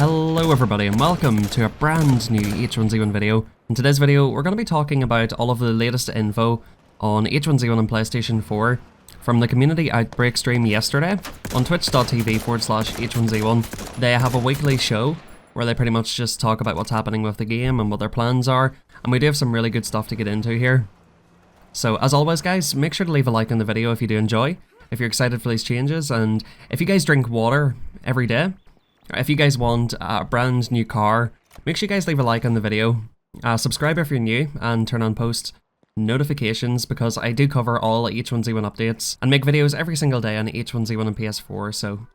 Hello everybody and welcome to a brand new H1Z1 video. In today's video we're going to be talking about all of the latest info on H1Z1 and PlayStation 4 from the community outbreak stream yesterday on twitch.tv/H1Z1. They have a weekly show where they pretty much just talk about what's happening with the game and what their plans are, and we do have some really good stuff to get into here. So as always guys, make sure to leave a like on the video if you do enjoy, if you're excited for these changes, and if you guys drink water every day, if you guys want a brand new car, make sure you guys leave a like on the video, subscribe if you're new, and turn on post notifications because I do cover all H1Z1 updates and make videos every single day on H1Z1 and Ps4, so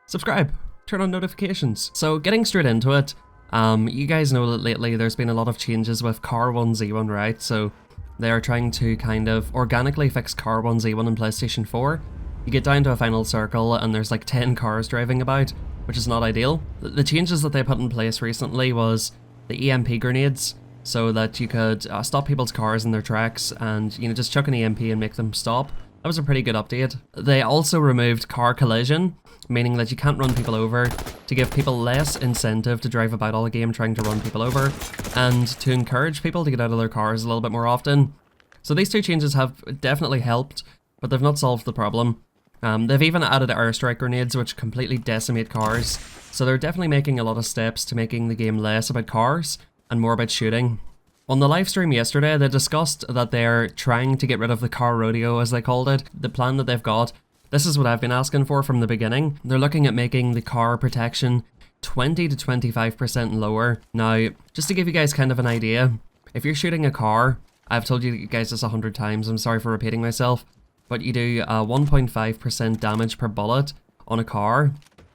subscribe, turn on notifications. So getting straight into it, you guys know that lately there's been a lot of changes with H1Z1, right? So they are trying to kind of organically fix H1Z1 in PlayStation 4. You get down to a final circle and there's like 10 cars driving about, which is not ideal. The changes that they put in place recently was the EMP grenades, so that you could stop people's cars in their tracks and, you know, just chuck an EMP and make them stop. That was a pretty good update. They also removed car collision, meaning that you can't run people over, to give people less incentive to drive about all the game trying to run people over, and to encourage people to get out of their cars a little bit more often. So these two changes have definitely helped, but they've not solved the problem. They've even added airstrike grenades, which completely decimate cars, so they're definitely making a lot of steps to making the game less about cars and more about shooting. On the live stream yesterday, they discussed that they're trying to get rid of the car rodeo, as they called it. The plan that they've got, this is what I've been asking for from the beginning. They're looking at making the car protection 20 to 25% lower. Now, just to give you guys kind of an idea, if you're shooting a car, I've told you guys this 100 times, I'm sorry for repeating myself, but you do 1.5% damage per bullet on a car,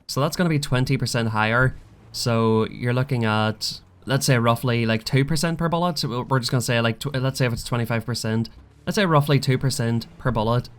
so that's going to be 20% higher. So you're looking at, let's say, roughly like 2% per bullet. So we're just going to say like, let's say if it's 25%, let's say roughly 2% per bullet.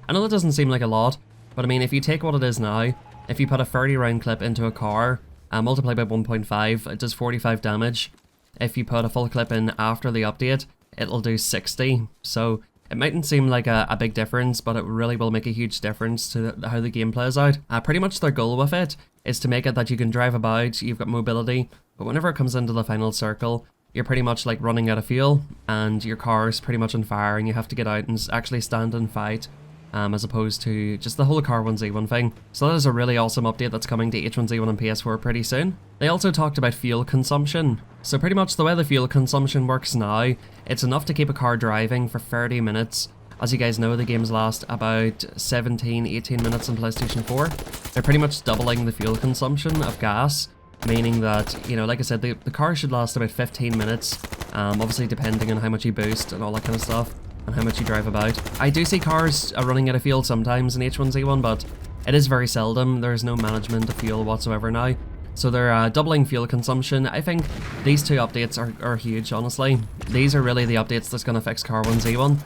I know that doesn't seem like a lot, but I mean, if you take what it is now, if you put a 30 round clip into a car and multiply by 1.5, it does 45 damage. If you put a full clip in after the update, it'll do 60. So it mightn't seem like a big difference, but it really will make a huge difference to how the game plays out. Pretty much their goal with it is to make it that you can drive about, you've got mobility, but whenever it comes into the final circle, you're pretty much like running out of fuel, and your car is pretty much on fire, and you have to get out and actually stand and fight, as opposed to just the whole H1Z1 thing. So that is a really awesome update that's coming to H1Z1 and Ps4 pretty soon. They also talked about fuel consumption. So pretty much the way the fuel consumption works now, it's enough to keep a car driving for 30 minutes. As you guys know, the games last about 17-18 minutes on PlayStation 4. They're pretty much doubling the fuel consumption of gas, meaning that, you know, like I said, the car should last about 15 minutes, obviously depending on how much you boost and all that kind of stuff, and how much you drive about. I do see cars running out of fuel sometimes in H1Z1, but it is very seldom. There's no management of fuel whatsoever now. So they're doubling fuel consumption. I think these two updates are huge, honestly. These are really the updates that's going to fix H1Z1.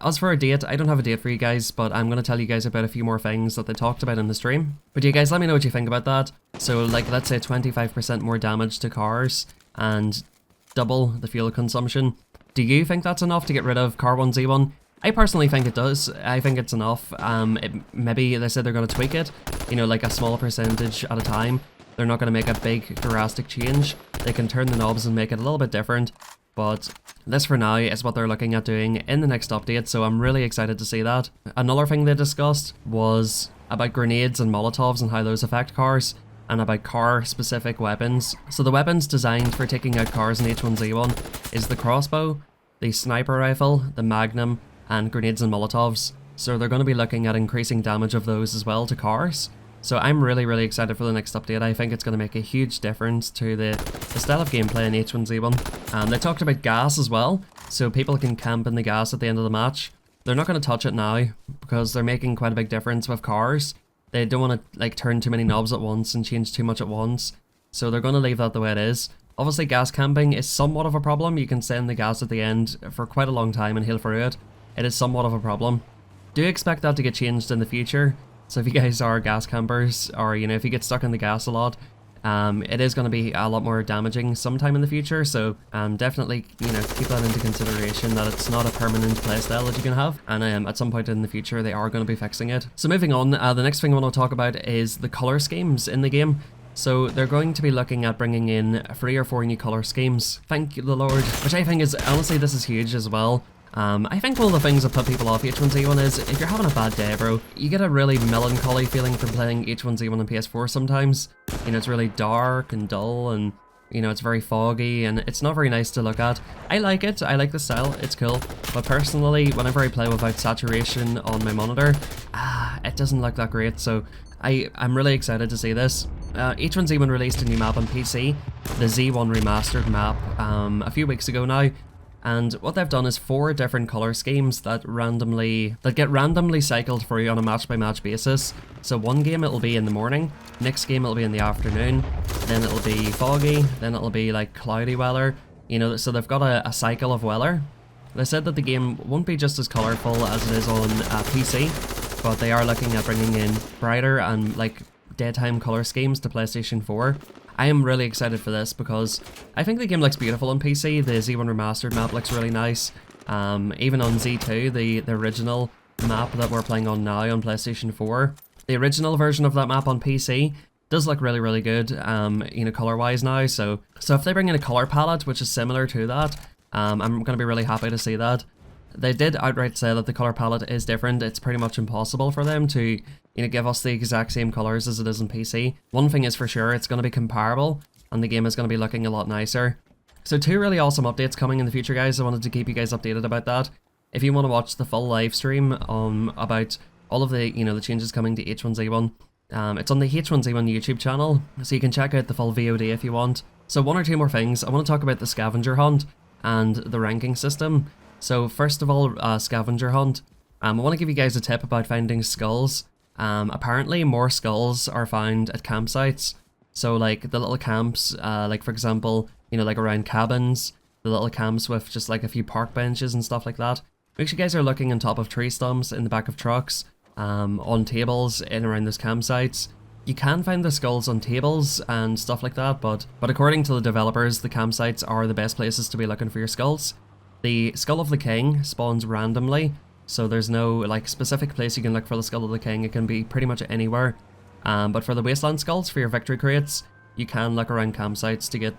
As for a date, I don't have a date for you guys, but I'm going to tell you guys about a few more things that they talked about in the stream. But you guys, let me know what you think about that. So like, let's say 25% more damage to cars and double the fuel consumption. Do you think that's enough to get rid of H1Z1? I personally think it does. I think it's enough. Maybe they said they're going to tweak it, you know, like a small percentage at a time. They're not going to make a big drastic change. They can turn the knobs and make it a little bit different, but this for now is what they're looking at doing in the next update, so I'm really excited to see that. Another thing they discussed was about grenades and molotovs and how those affect cars, and about car specific weapons. So the weapons designed for taking out cars in H1Z1 is the crossbow, the sniper rifle, the magnum, and grenades and molotovs. So they're going to be looking at increasing damage of those as well to cars. So I'm really excited for the next update. I think it's going to make a huge difference to the style of gameplay in H1Z1. They talked about gas as well, so people can camp in the gas at the end of the match. They're not going to touch it now because they're making quite a big difference with cars. They don't want to like turn too many knobs at once and change too much at once, so they're going to leave that the way it is. Obviously gas camping is somewhat of a problem. You can stay in the gas at the end for quite a long time and heal through it. It is somewhat of a problem. Do expect that to get changed in the future. So if you guys are gas campers, or you know, if you get stuck in the gas a lot, it is going to be a lot more damaging sometime in the future, so definitely, you know, keep that into consideration, that it's not a permanent playstyle that you can have, and at some point in the future they are going to be fixing it. So moving on, the next thing I want to talk about is the color schemes in the game. So they're going to be looking at bringing in 3 or 4 new colour schemes, thank the Lord, which I think is, honestly, this is huge as well. I think one of the things that put people off H1Z1 is if you're having a bad day, bro, you get a really melancholy feeling from playing H1Z1 on PS4 sometimes. You know, it's really dark and dull, and you know, it's very foggy and it's not very nice to look at. I like it, I like the style, it's cool, but personally, whenever I play without saturation on my monitor, it doesn't look that great, so I'm really excited to see this. H1Z1 released a new map on PC, the Z1 Remastered map, a few weeks ago now, and what they've done is 4 different colour schemes that get randomly cycled through on a match-by-match basis. So one game it'll be in the morning, next game it'll be in the afternoon, then it'll be foggy, then it'll be like cloudy weather, you know, so they've got a cycle of weather. They said that the game won't be just as colourful as it is on PC, but they are looking at bringing in brighter and like daytime colour schemes to PlayStation 4. I am really excited for this because I think the game looks beautiful on PC. The Z1 Remastered map looks really nice. Even on Z2, the original map that we're playing on now on PlayStation 4, the original version of that map on PC does look really, really good, you know, color-wise now. So if they bring in a color palette which is similar to that, I'm going to be really happy to see that. They did outright say that the color palette is different. It's pretty much impossible for them to, you know, give us the exact same colors as it is in PC. One thing is for sure, it's going to be comparable, and the game is going to be looking a lot nicer. So 2 really awesome updates coming in the future, guys. I wanted to keep you guys updated about that. If you want to watch the full live stream about all of the, you know, the changes coming to H1Z1, it's on the H1Z1 YouTube channel, so you can check out the full VOD if you want. So 1 or 2 more things. I want to talk about the Scavenger Hunt and the ranking system. So first of all, Scavenger Hunt. I want to give you guys a tip about finding skulls. Apparently more skulls are found at campsites. So like the little camps, like for example, you know, like around cabins, the little camps with just like a few park benches and stuff like that. Make sure you guys are looking on top of tree stumps, in the back of trucks, on tables in around those campsites. You can find the skulls on tables and stuff like that, but according to the developers, the campsites are the best places to be looking for your skulls. The Skull of the King spawns randomly, so there's no like specific place you can look for the Skull of the King. It can be pretty much anywhere. But for the Wasteland Skulls, for your victory crates, you can look around campsites to get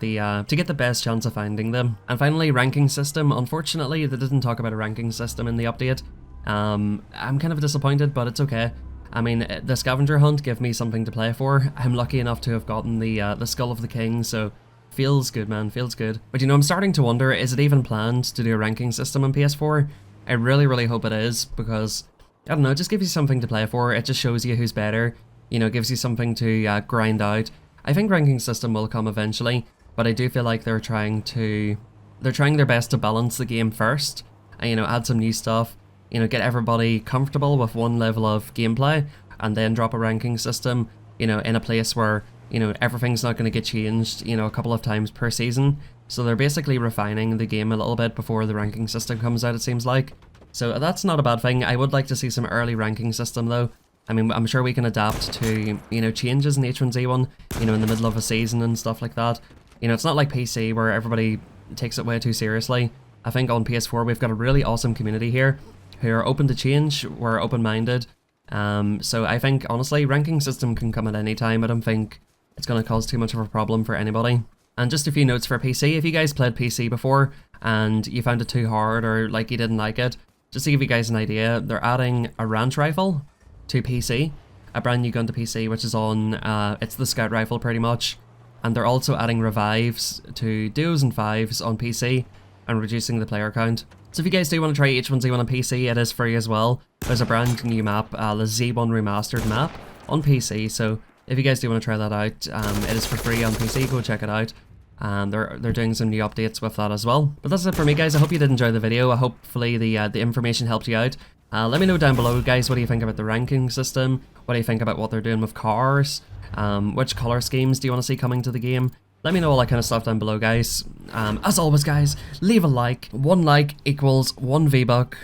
the best chance of finding them. And finally, ranking system. Unfortunately, they didn't talk about a ranking system in the update. I'm kind of disappointed, but it's okay. I mean, the Scavenger Hunt gave me something to play for. I'm lucky enough to have gotten the Skull of the King, so feels good, man, feels good. But you know, I'm starting to wonder, is it even planned to do a ranking system on PS4? I really, really hope it is, because, I don't know, it just gives you something to play for. It just shows you who's better, you know, gives you something to grind out. I think ranking system will come eventually, but I do feel like they're trying their best to balance the game first, and, you know, add some new stuff, you know, get everybody comfortable with one level of gameplay, and then drop a ranking system, you know, in a place where, you know, everything's not going to get changed, you know, a couple of times per season. So they're basically refining the game a little bit before the ranking system comes out, it seems like. So that's not a bad thing. I would like to see some early ranking system though. I mean, I'm sure we can adapt to, you know, changes in H1Z1, you know, in the middle of a season and stuff like that. You know, it's not like PC where everybody takes it way too seriously. I think on PS4 we've got a really awesome community here who are open to change, we're open-minded. So I think, honestly, ranking system can come at any time. I don't think it's going to cause too much of a problem for anybody. And just a few notes for PC. If you guys played PC before and you found it too hard or like you didn't like it, just to give you guys an idea, they're adding a ranch rifle to PC, a brand new gun to PC, which is on, it's the scout rifle pretty much. And they're also adding revives to duos and fives on PC and reducing the player count. So if you guys do want to try H1Z1 on PC, it is free as well. There's a brand new map, the Z1 Remastered map on PC, so if you guys do want to try that out, it is for free on PC, go check it out. They're doing some new updates with that as well. But that's it for me, guys. I hope you did enjoy the video. Hopefully the information helped you out. Let me know down below, guys, what do you think about the ranking system? What do you think about what they're doing with cars? Which colour schemes do you want to see coming to the game? Let me know all that kind of stuff down below, guys. As always, guys, leave a like. 1 like equals 1 V-Buck.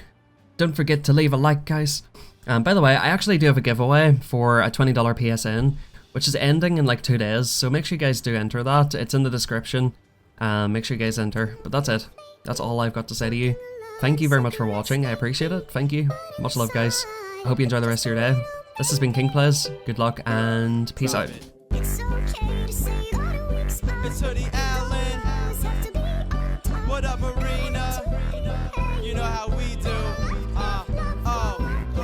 Don't forget to leave a like, guys. By the way, I actually do have a giveaway for a $20 PSN, which is ending in like 2 days, so make sure you guys do enter that. It's in the description. Make sure you guys enter. But that's it. That's all I've got to say to you. Thank you very much for watching. I appreciate it. Thank you. Much love, guys. I hope you enjoy the rest of your day. This has been King Plays. Good luck and peace out. It's okay. It's Hoodie Allen. What up, Marina? You know how we do.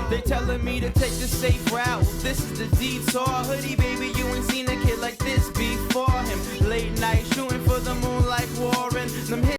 They telling me to take the safe route. This is the detour. Hoodie, baby, you ain't seen a